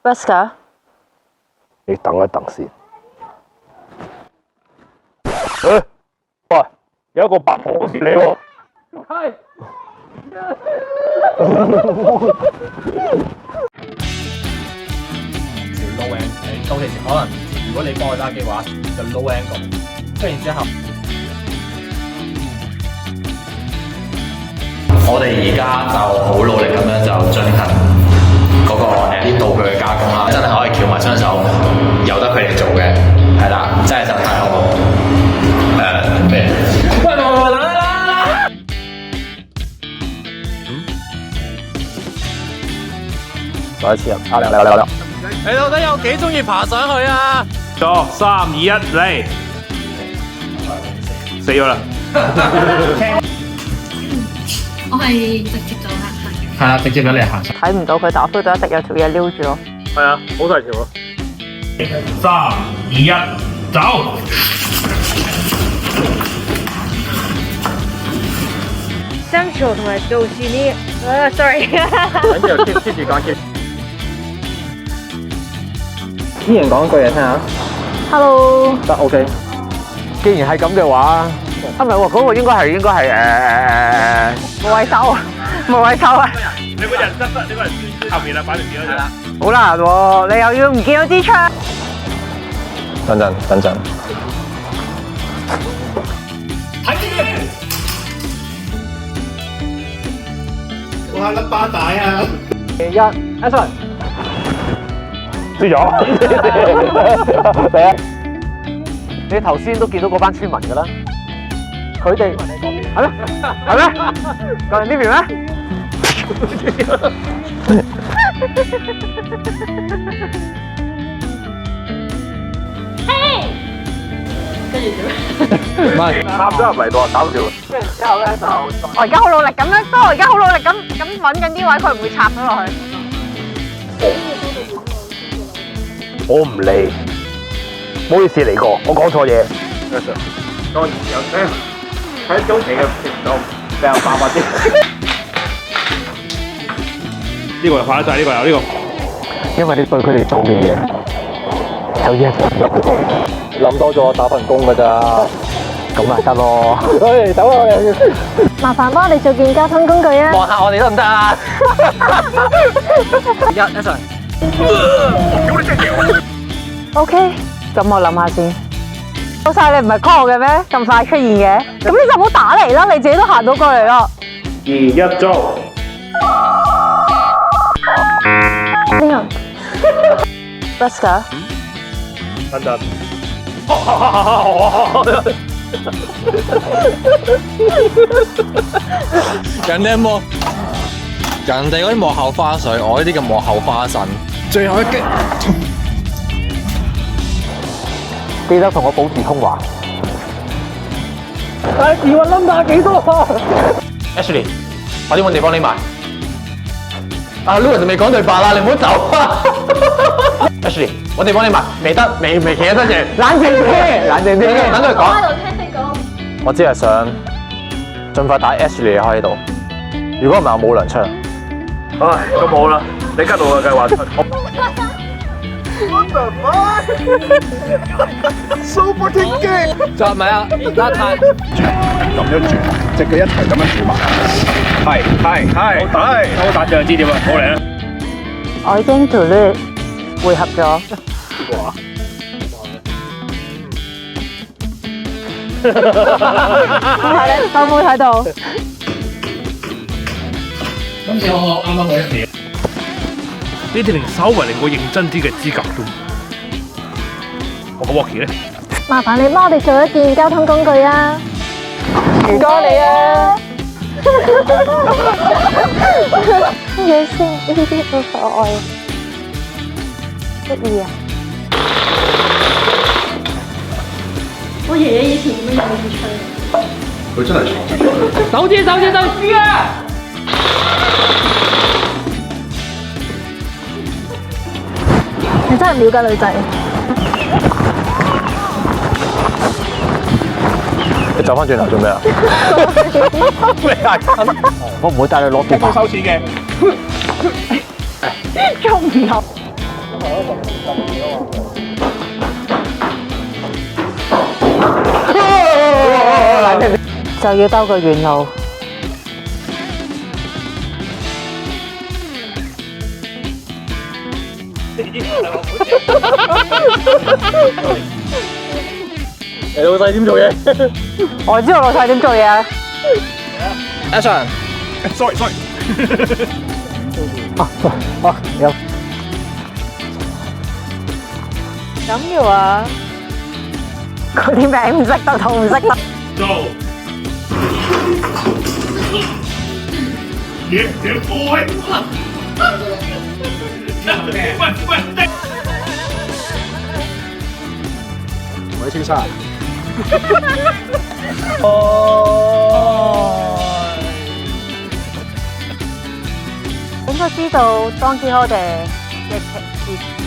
Wesker，你等一等先。喂，有一個白婆好似你喎。係。low angle，到時可能如果你幫佢揸嘅話，就 low angle，跟住之後，我哋而家就好努力咁樣就進行嗰個啲道具嘅加工啦，真係可以翹埋雙手，由得佢哋做嘅，係啦，真係就太好。咩？喂，再一次啊！嚟！你到底有幾中意爬上去啊？咗3、2、1嚟，死咗啦！我係直接就行。係啦，直接俾你行上。睇唔到佢，但我 feel 到一直有條嘢撩住我。係啊，好大條啊！3、2、1，走！ Central 同埋做事呢？sorry。跟住 keep 住講 keep。依然講句嘢聽下。Hello。得 OK。既然係咁嘅話，啊唔係喎，嗰個應該係冇位收啊，冇位收啊。你個人得，你個人後面啦，擺明變咗啦。好難喎，你又要唔見咗支槍？等陣。睇住！哇，粒巴帶啊1 ，Action！ 輸咗。嚟啊！你頭先都見到嗰班村民㗎啦，佢哋係咩？過嚟呢邊咩？唔係插咗入嚟度搞笑。跟住之後咧就我而家好努力咁樣，我而家好努力咁揾緊啲位，佢唔會插咗落去。我唔理，唔好意思嚟過，我講錯嘢。當然有聽喺早期嘅頻道比較爆發啲。呢個又快得滯，呢個有呢個。因為你對佢哋做嘅嘢有嘢諗多咗，打份工㗎咋，咁咪得咯。喂，走啦！麻煩幫我哋做件交通工具啊！望下我哋得唔得啊？1 OK， 咁我諗下先。老細，你唔係 call 我嘅咩？咁快出現嘅，咁你就唔好打嚟啦，你自己都行到過嚟咯。2、1，做。呢個 Wesker， 等。人哋嗰啲幕後花絮，我呢啲嘅幕後花神。最後一擊，記得同我保持通話。時運number幾多？Ashley，快啲揾地方匿埋。阿 Louis 未講對白啦，你唔好走啊 ！Ashley，揾地方匿埋，未企得住，冷靜啲，等佢講。我喺度聽你講。我只係想盡快帶 Ashley 離開呢度。如果唔係，我冇糧出。唉，咁好啦，你跟我嘅計劃出。Super King， 就係咪啊？而家太咁樣轉，隻腳一齊咁樣轉埋。係，我打仗知點啊，好嚟啦。我已經同你會合咗。有冇睇到？今次我啱啱好一秒。你哋連稍為令我認真啲嘅資格都冇。我個 walkie 咧，麻煩你幫我哋做一件交通工具啊！唔該你啊！乜嘢先？呢啲好可愛，得意啊！我爺爺以前點樣有住吹？佢真係錯。走住啊！你真係唔了解女仔。你走翻轉頭做咩啊？咩啊？我唔會帶你攞電話。收錢嘅。做唔到。就要兜個遠路。你老細點做嘢我知道老細點做嘢啊。 ？Action！ sorry，有。咁要啊！嗰啲名唔識得同唔識得。 go，別誤會，喂，我先生。應該知道當基科嘅情節。